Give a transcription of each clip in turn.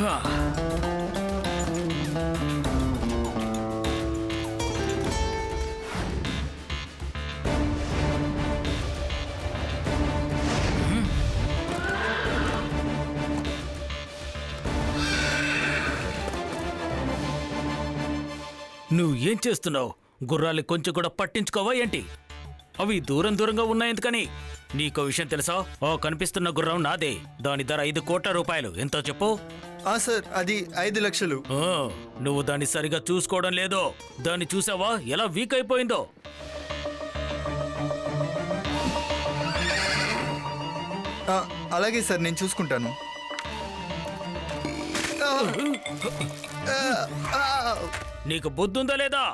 నువ్వు ఏం చేస్తున్నావు? గుర్రాలు కొంచెం కూడా పట్టించుకోవా ఏంటి? అవి దూరంగా ఉన్నాయెందుకని? నీకో విషయం తెలుసా? కనిపిస్తున్న గుర్రం నాదే. దాని ధర 5 కోట్ల రూపాయలు. ఎంతో చెప్పు. సార్, అది 5 లక్షలు. నువ్వు దాన్ని సరిగా చూసుకోవడం లేదో. దాన్ని చూసావా ఎలా వీక్ అయిపోయిందో? అలాగే సార్, నేను చూసుకుంటాను. నీకు బుద్ధుందా లేదా?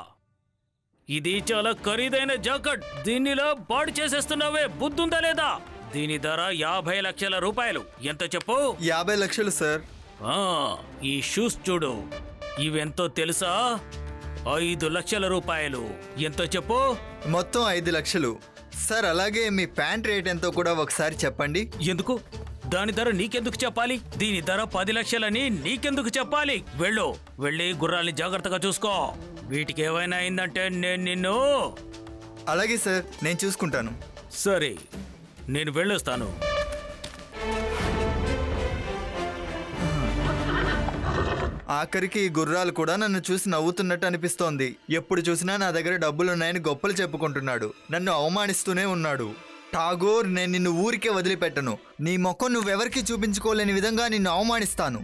ఇది చాలా ఖరీదైన జాకెట్. దీనిలో బాడీ చేసేస్తున్నావే, బుద్ధుందా లేదా? దీని ధర 50 లక్షల రూపాయలు. ఎంత చెప్పు? 50 లక్షలు సార్. ఈ షూస్ చూడు, ఇవెంతో తెలుసా? 5 లక్షల రూపాయలు. ఎంతో చెప్పు? మొత్తం 5 లక్షలు సార్. అలాగే మీ ప్యాంట్ రేట్ ఎంతో కూడా ఒకసారి చెప్పండి. ఎందుకు? దాని ధర నీకెందుకు చెప్పాలి? దీని ధర 10 లక్షలని నీకెందుకు చెప్పాలి? వెళ్ళి గుర్రాల్ని జాగ్రత్తగా చూసుకో. వీటికి ఏమైనా అయిందంటే నేను నిన్ను... అలాగే సార్, నేను చూసుకుంటాను. సరే, నేను వెళ్ళొస్తాను. ఆఖరికి ఈ గుర్రాలు కూడా నన్ను చూసి నవ్వుతున్నట్టు అనిపిస్తోంది. ఎప్పుడు చూసినా నా దగ్గర డబ్బులున్నాయని గొప్పలు చెప్పుకుంటున్నాడు. నన్ను అవమానిస్తూనే ఉన్నాడు. ఠాగూర్, నేను నిన్ను ఊరికే వదిలిపెట్టను. నీ ముఖం నువ్వెవరికి చూపించుకోలేని విధంగా నిన్ను అవమానిస్తాను.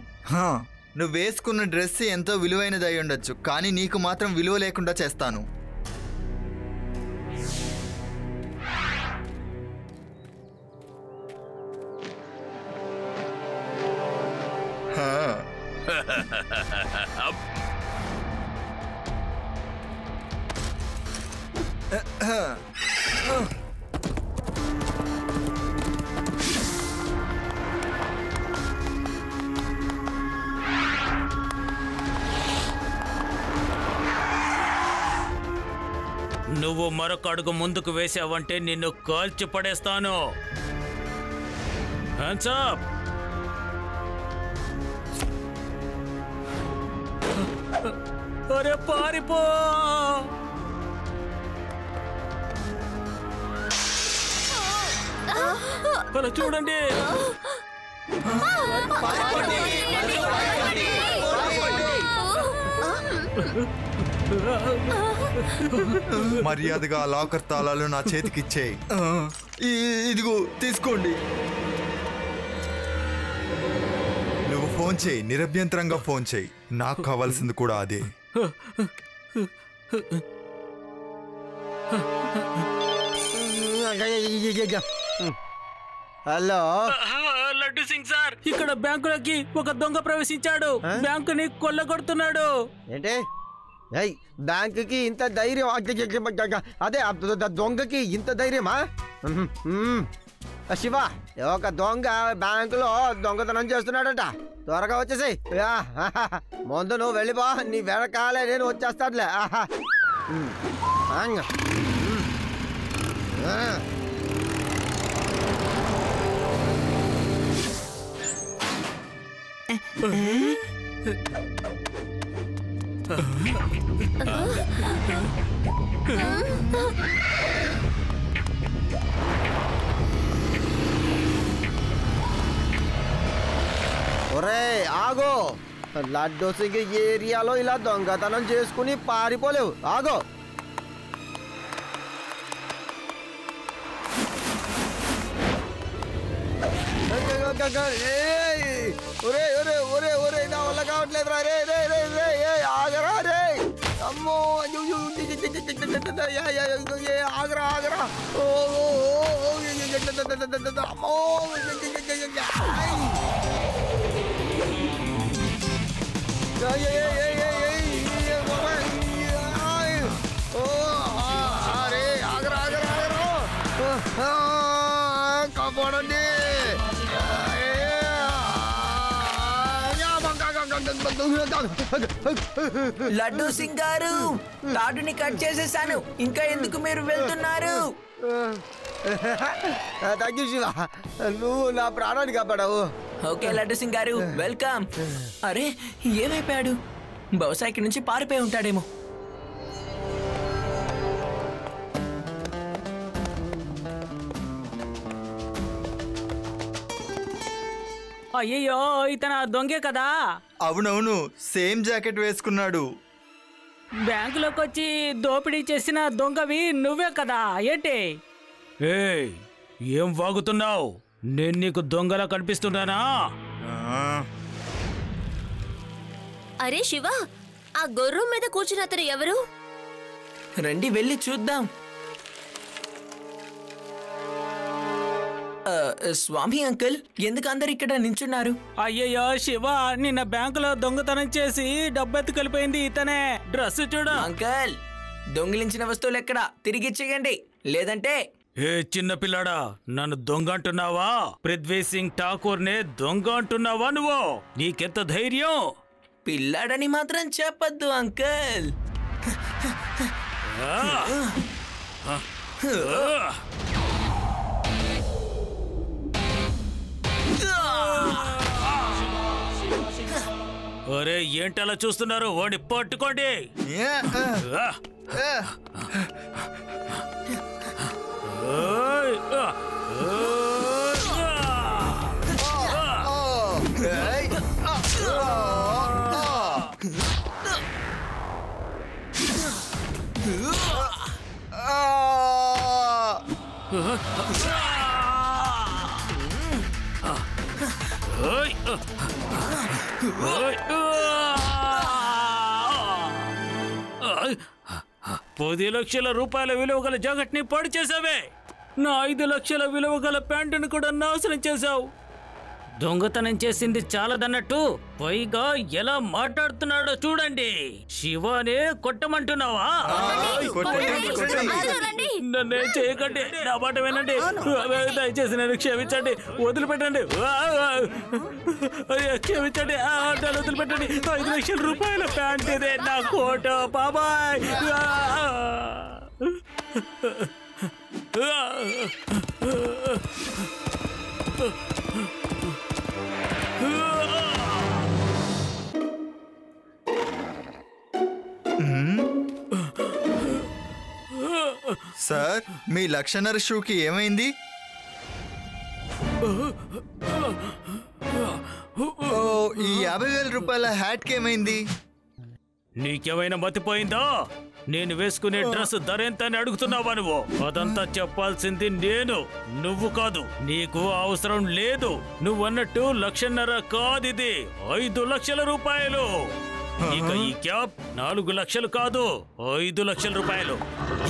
నువ్వు వేసుకున్న డ్రెస్ ఎంతో విలువైనది అయి ఉండొచ్చు, కానీ నీకు మాత్రం విలువ లేకుండా చేస్తాను. నువ్వు మరొక అడుగు ముందుకు వేసావంటే నిన్ను కాల్చి పడేస్తాను. Hands up. అరే పారిపో! అలా చూడండి. మర్యాదగా లాకర్ తాళాలు నా చేతికిచ్చేయి. ఇదిగో తీసుకోండి. నువ్వు ఫోన్ చేయి, నిరభ్యంతరంగా ఫోన్ చేయి. నాకు కావాల్సింది కూడా అదే. హలో, లడ్డు సింగ్ సార్, ఇక్కడ బ్యాంకులోకి ఒక దొంగ ప్రవేశించాడు. బ్యాంకుని కొల్లగొడుతున్నాడు. ఏంటి? బ్యాంకుకి ఇంత ధైర్యం? అదే దొంగకి ఇంత ధైర్యమా? శివ, ఒక దొంగ బ్యాంకులో దొంగతనం చేస్తున్నాడట. త్వరగా వచ్చేసాయి. ముందు నువ్వు వెళ్ళిపో, నీ వెనకాలే నేను వచ్చేస్తానులే. ఒరే ఆగో, లడ్డు సింగ్ ఏరియాలో ఇలా దొంగతనం చేసుకుని పారిపోలేవు. ఆగో. ఒరే ఒరే ఒరే ఒరే, నా వల్ల కావట్లేదు రా. రే రే రే రే, ఆగరా రే. అమ్మో, ఆగరా ఆగరా. అమ్మో, అరే ఆగరా ఆగరా ఆగరా, కాపాడండి. లడ్డు సింగ్ గారు, తాడుని కట్ చేసేసాను. ఇంకా ఎందుకు మీరు వెళ్తున్నారు? థ్యాంక్ యూ శివ, నువ్వు నా ప్రాణాన్ని కాపాడావు. ఓకే లడ్డు సింగ్ గారు వెల్కమ్. అరే ఏమైపోయాడు? బహుశా ఇక్కడి నుంచి పారిపోయి ఉంటాడేమో. అయ్యయ్యో, ఇతను దొంగే కదా. అవునవును, సేమ్ జాకెట్ వేసుకున్నాడు. బ్యాంకులోకి వచ్చి దోపిడీ చేసిన దొంగవి నువ్వే కదా ఏంటి? ఏయ్, ఏం వాగుతున్నావు? నేను నీకు దొంగలా కనిపిస్తున్నానా? అరే శివ, ఆ గుర్రం మీద కూర్చున్న అతను ఎవరు? రండి వెళ్ళి చూద్దాం. స్వామి అంకుల్, ఎందుకు అందరు ఇక్కడ నించున్నారు? అయ్యయ్యో శివ, నిన్న బ్యాంకులో దొంగతనం చేసి డబ్బెత్తుకెళ్ళిపోయింది ఇతనే. డ్రెస్ చూడు. అంకుల్, దొంగిలించిన వస్తువులు ఎక్కడ? తిరిగి ఇచ్చేయండి, లేదంటే. ఏ చిన్న పిల్లాడా, నన్ను దొంగ అంటున్నావా? పృథ్వీ సింగ్ ఠాకూర్ నే దొంగ అంటున్నావా నువ్వు? నీకెంత ధైర్యం? పిల్లాడని మాత్రం చెప్పొద్దు అంకుల్. ఒరే, ఏంటలా చూస్తున్నారు? వాడిని పట్టుకోండి. పది లక్షల రూపాయల విలువ గల జాకెట్ ని పాడు చేసావే. నా 5 లక్షల విలువ గల ప్యాంటును కూడా నాశనం చేశావు. దొంగతనం చేసింది చాలదన్నట్టు పైగా ఎలా మాట్లాడుతున్నాడో చూడండి. శివానే కొట్టమంటున్నావా? నన్నే చేయకండి, నా మాట వినండి. దయచేసి నన్ను క్షమించండి, వదిలిపెట్టండి, క్షమించండి, నన్ను వదిలిపెట్టండి. 5 లక్షల రూపాయల ప్యాంట్ ఇదే నా కోట బాబాయ్. సార్, మీ లక్షన్నర షూకి ఏమైంది? ఈ 50,000 రూపాయల హ్యాట్కి ఏమైంది? నీకేమైనా మతిపోయిందా? నేను వేసుకునే డ్రెస్ ధర ఎంత అని అడుగుతున్నావా నువ్వు? అదంతా చెప్పాల్సింది నేను, నువ్వు కాదు. నీకు అవసరం లేదు. నువ్వన్నట్టు 1,50,000 కాదిది, 5 లక్షల రూపాయలు. ఇక ఈ క్యాప్ 4 లక్షలు కాదు, 5 లక్షల రూపాయలు.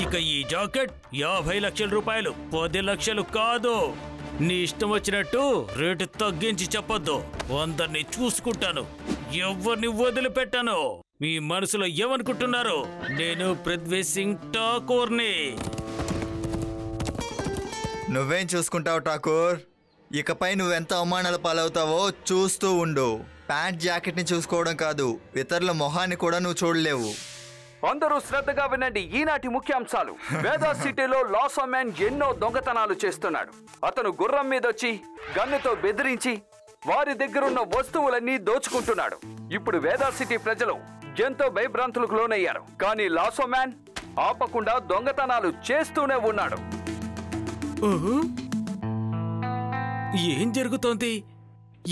ఇక ఈ జాకెట్ 50 లక్షల రూపాయలు, 10 లక్షలు కాదు. నీ ఇష్టం వచ్చినట్టు రేటు తగ్గించి చెప్పొద్దు. అందరినీ చూసుకుంటాను, ఎవరిని వదిలిపెట్టాను. మీ మనసులో ఏమనుకుంటున్నారు? నేను పృథ్వీ సింగ్ ఠాకూర్ని. నువ్వేం చూసుకుంటావు ఠాకూర్? ఇకపై నువ్వెంత అవమానాలు పాలవుతావో చూస్తూ ఉండు. ప్యాంట్ జాకెట్ ని చూసుకోవడం కాదు, ఇతరుల మొహాన్ని కూడా నువ్వు చూడలేవు. అందరూ శ్రద్ధగా వినండి. ఈనాటి ముఖ్యాంశాలు. వేదా సిటీలో లాసో మ్యాన్ ఎన్నో దొంగతనాలు చేస్తున్నాడు. అతను గుర్రం మీద వచ్చి గన్నుతో బెదిరించి వారి దగ్గరున్న వస్తువులన్నీ దోచుకుంటున్నాడు. ఇప్పుడు వేదా సిటీ ప్రజలు ఎంతో భయభ్రాంతులకు లోనయ్యారు. కానీ లాసో మ్యాన్ ఆపకుండా దొంగతనాలు చేస్తూనే ఉన్నాడు. ఏం జరుగుతోంది?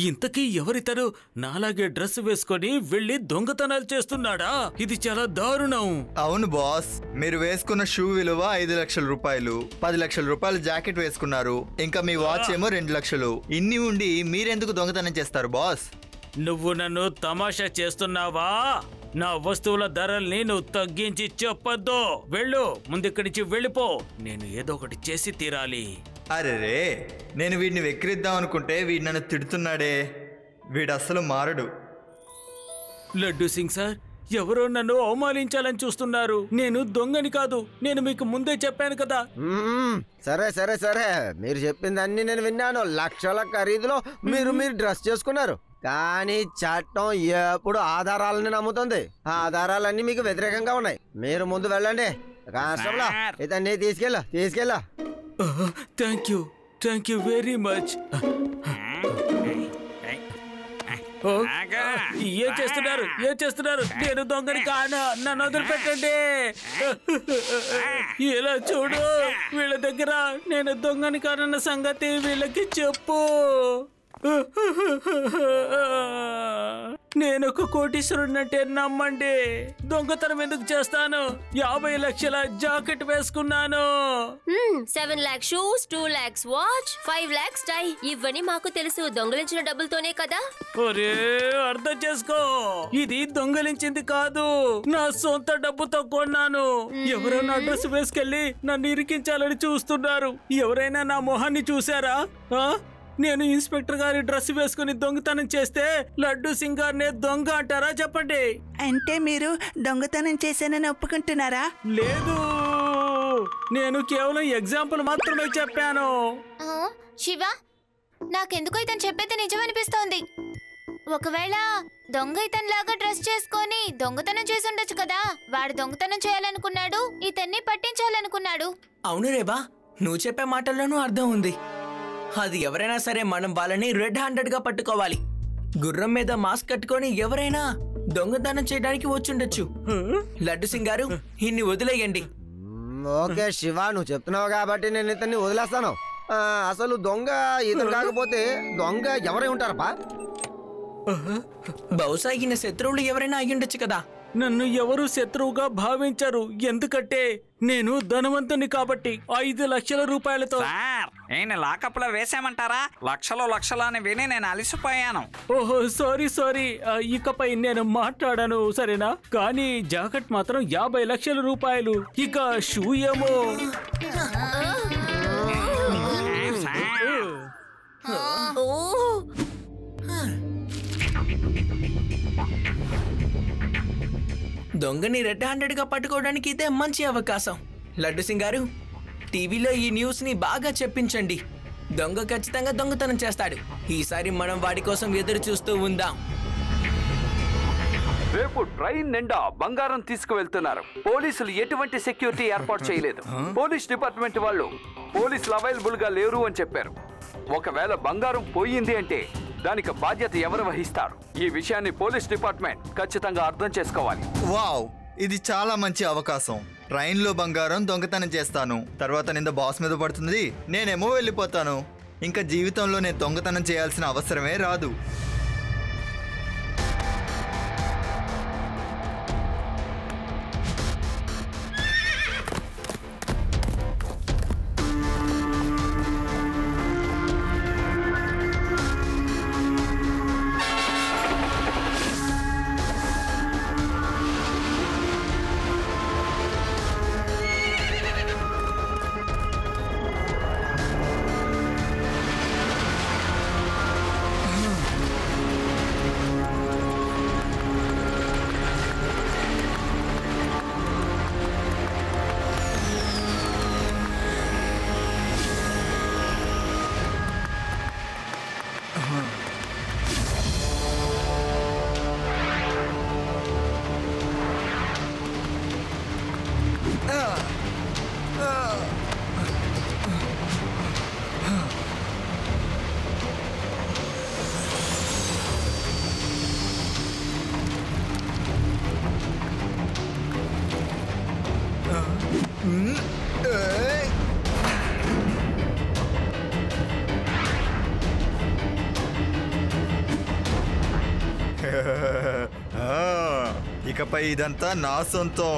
ఇంతకీ ఎవరితను నాలాగే డ్రెస్ వేసుకొని వెళ్ళి దొంగతనాలు చేస్తున్నాడా? ఇది చాలా దారుణం. అవును బాస్, మీరు వేసుకున్న షూ విలువ 5 లక్షల రూపాయలు, 10 లక్షల రూపాయల జాకెట్ వేసుకున్నారు. ఇంకా మీ వాచ్ ఏమో 2 లక్షలు. ఇన్ని ఉండి మీరెందుకు దొంగతనం చేస్తారు బాస్? నువ్వు నన్ను తమాషా చేస్తున్నావా? నా వస్తువుల ధరల్ని నువ్వు తగ్గించి చెప్పొద్దు. వెళ్ళు, ముందిక్కడి నుంచి వెళ్ళిపో. నేను ఏదో ఒకటి చేసి తీరాలి. అరెరే, నేను వీడిని వెక్కిరిద్దాం అనుకుంటే వీడు నన్ను తిడుతున్నాడే. వీడు అస్సలు మారడు. లడ్డు సింగ్ సార్, ఎవరో నన్ను అవమానించాలని చూస్తున్నారు. నేను దొంగని కాదు, నేను మీకు ముందే చెప్పాను కదా. సరే సరే సరే, మీరు చెప్పింది అన్ని నేను విన్నాను. లక్షల ఖరీదులో మీరు డ్రెస్ చేసుకున్నారు. కానీ చట్టం ఎప్పుడు ఆధారాలని నమ్ముతుంది. ఆ ఆధారాలన్నీ మీకు వ్యతిరేకంగా ఉన్నాయి. మీరు ముందు వెళ్ళండి. కానిస్టేబుల్, ఇతన్ని తీసుకెళ్ళా. Thank you very much. ఏం చేస్తున్నారు నేను దొంగని కాను, నన్ను వదిలిపెట్టండి. ఇలా చూడు, వీళ్ళ దగ్గర నేను దొంగని కానన్న సంగతి వీళ్ళకి చెప్పు. నేను ఒక కోటీశ్వరుడంటే నమ్మండి. దొంగతనం ఎందుకు చేస్తాను? 50 లక్షల జాకెట్ వేసుకున్నాను. 7 lakhs shoes, 2 lakhs watch, 5 lakhs టై. ఇవన్నీ మాకు తెలుసు. దొంగలించిన డబ్బులతోనే కదా. ఒరే, అర్థం చేసుకో, ఇది దొంగలించింది కాదు, నా సొంత డబ్బుతో కొన్నాను. ఎవరైనా డ్రెస్ వేసుకెళ్లి నన్ను ఇరికించాలని చూస్తున్నారు. ఎవరైనా నా మొహాన్ని చూసారా? నేను ఇన్స్పెక్టర్ గారి డ్రెస్ వేసుకుని దొంగతనం చేస్తే లడ్డు సింగ్ గారినే దొంగ అంటారా? చెప్పండి. అంటే మీరు దొంగతనం చేశానని ఒప్పుకుంటున్నారా? లేదు, నేను కేవలం ఎగ్జాంపుల్ మాత్రమే చెప్పాను. శివ, నాకెందుకో ఇతను చెప్పేది నిజమనిపిస్తోంది. ఒకవేళ దొంగ ఇతను లాగా డ్రెస్ చేసుకొని దొంగతనం చేసి ఉండొచ్చు కదా. వాడు దొంగతనం చేయాలనుకున్నాడు, ఇతన్ని పట్టించాలనుకున్నాడు. అవును రేబా, నువ్వు చెప్పే మాటల్లోనూ అర్థం ఉంది. అది ఎవరైనా సరే మనం వాళ్ళని రెడ్ హ్యాండెడ్ గా పట్టుకోవాలి. గుర్రం మీద మాస్క్ కట్టుకొని ఎవరైనా దొంగతనం చేయడానికి వచ్చుండొచ్చు. లడ్డు సింగ్ గారు, ఇన్ని వదిలేయండి. ఓకే శివ, నువ్వు చెప్తున్నావు కాబట్టి నేను ఇతన్ని వదిలేస్తాను. అసలు దొంగ ఇతను కాకపోతే దొంగ ఎవరై ఉంటారప్పా? బహుశా ఈయన శత్రువులు ఎవరైనా అయ్యుండొచ్చు కదా. నన్ను ఎవరు శత్రువుగా భావించరు, ఎందుకంటే నేను ధనవంతుని కాబట్టి. 5 లక్షల రూపాయలతో. నేను లాకప్ లో వేసామంటారా? లక్షలు అని విని నేను అలిసిపోయాను. ఓహో, సారీ. ఇకపై నేను మాట్లాడాను, సరేనా? కానీ జాకెట్ మాత్రం 50 లక్షల రూపాయలు. ఇక షూ ఏమో. దొంగని రెడ్ హ్యాండెడ్ గా పట్టుకోవడానికి ఇదే మంచి అవకాశం. లడ్డు సింగ్ గారు, టీవీలో ఈ న్యూస్ ని బాగా చెప్పించండి. దొంగ ఖచ్చితంగా దొంగతనం చేస్తాడు. ఈసారి మనం వాడి కోసం ఎదురు చూస్తూ ఉందాం. రేపు ట్రైన్ నిండా బంగారం తీసుకువెళ్తున్నారు. పోలీసులు ఎటువంటి సెక్యూరిటీ ఏర్పాటు చేయలేదు. పోలీస్ డిపార్ట్మెంట్ వాళ్ళు పోలీసులు అవైలబుల్ గా లేరు అని చెప్పారు. ఒకవేళ బంగారం పోయింది అంటే దానికి బాధ్యత ఎవరు వహిస్తారు? ఈ విషయాన్ని పోలీస్ డిపార్ట్మెంట్ ఖచ్చితంగా అర్థం చేసుకోవాలి. వావ్, ఇది చాలా మంచి అవకాశం. ట్రైన్లో బంగారం దొంగతనం చేస్తాను, తర్వాత నింద బాస్ మీద పడుతుంది, నేనేమో వెళ్ళిపోతాను. ఇంకా జీవితంలో నేను దొంగతనం చేయాల్సిన అవసరమే రాదు. ఇకపై ఇదంతా నా సొంతం.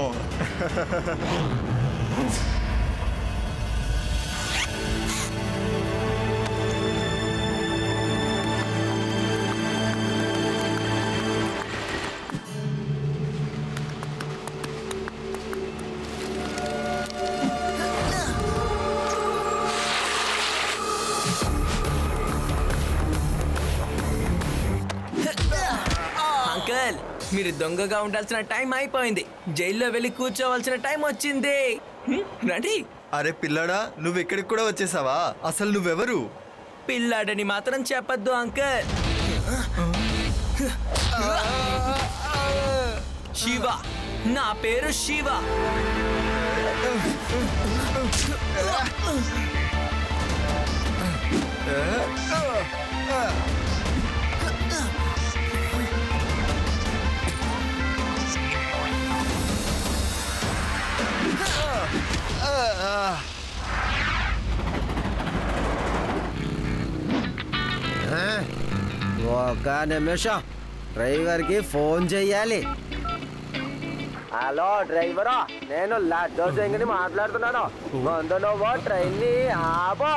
అంకల్, మీరు దొంగగా ఉండాల్సిన టైం అయిపోయింది. జైల్లో వెళ్ళి కూర్చోవలసిన టైం వచ్చింది. రండి. అరే పిల్లడా, నువ్వు ఇక్కడికి కూడా వచ్చేసావా? అసలు నువ్వెవరు? పిల్లాడని మాత్రం చెప్పద్దు అంకల్. శివ, నా పేరు శివ. ఒక నిమిషం డ్రైవర్కి ఫోన్ చెయ్యాలి. హలో డ్రైవరా, నేను లడ్డూ సింగ్ని మాట్లాడుతున్నాను. ముందు నువ్వు ట్రైన్ని ఆపో.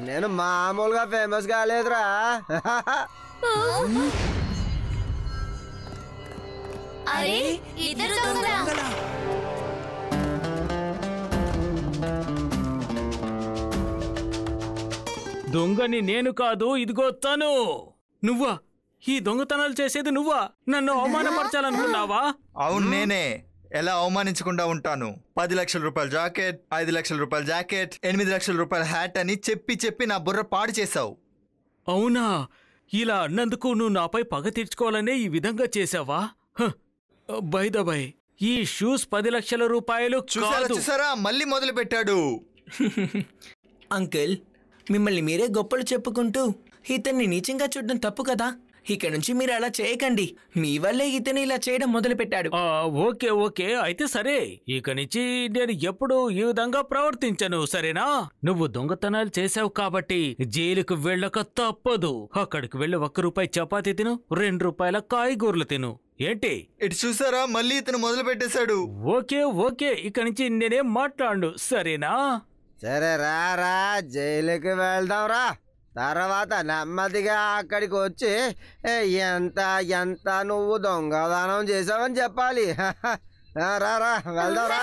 నేను మామూలుగా ఫేమస్ కాలేదురా. అరే ఇద్దరు దొంగలా. దొంగని నేను కాదు, ఇదిగో తను. నువ్వా? ఈ దొంగతనాలు చేసేది నువ్వా? నన్ను అవమానపరచాలనుకున్నావా? అవును, నేనే. ఎలా అవమానించకుండా ఉంటాను? 10 లక్షల రూపాయల జాకెట్, 5 లక్షల రూపాయల జాకెట్, 8 లక్షల రూపాయల హ్యాట్ అని చెప్పి చెప్పి నా బుర్ర పాడు చేశావు. అవునా? ఇలా అన్నందుకు నువ్వు నాపై పగ తీర్చుకోవాలనే ఈ విధంగా చేసావా? బై ద బై, ఈ షూస్ 10 లక్షల రూపాయలు కాదు. చూసారా, మళ్ళీ మొదలు పెట్టాడు. అంకుల్, మిమ్మల్ని మీరే గొప్పలు చెప్పుకుంటూ ఇతన్ని నీచంగా చూడడం తప్పు కదా. ఇక నుంచి మీరు అలా చేయకండి. మీ వల్లే ఇతను ఇలా చేయడం మొదలు పెట్టాడు. ఓకే ఓకే, అయితే సరే. ఇక నుంచి నేను ఎప్పుడు ఈ విధంగా ప్రవర్తించను, సరేనా? నువ్వు దొంగతనాలు చేసావు కాబట్టి జైలుకు వెళ్ళక తప్పదు. అక్కడికి వెళ్ళి 1 రూపాయి చపాతీ తిను, 2 రూపాయల కాయగూరలు తిను. ఏంటి? ఇటు చూసారా, మళ్ళీ ఇతను మొదలు పెట్టేశాడు. ఓకే ఓకే, ఇక నుంచి నేనేం మాట్లాడు, సరేనా? సరే రా, జైలుకి వెళ్దాం రా. తర్వాత నెమ్మదిగా అక్కడికి వచ్చి ఎంత ఎంత నువ్వు దొంగదానం చేసావని చెప్పాలి. రా వెళ్దాం రా.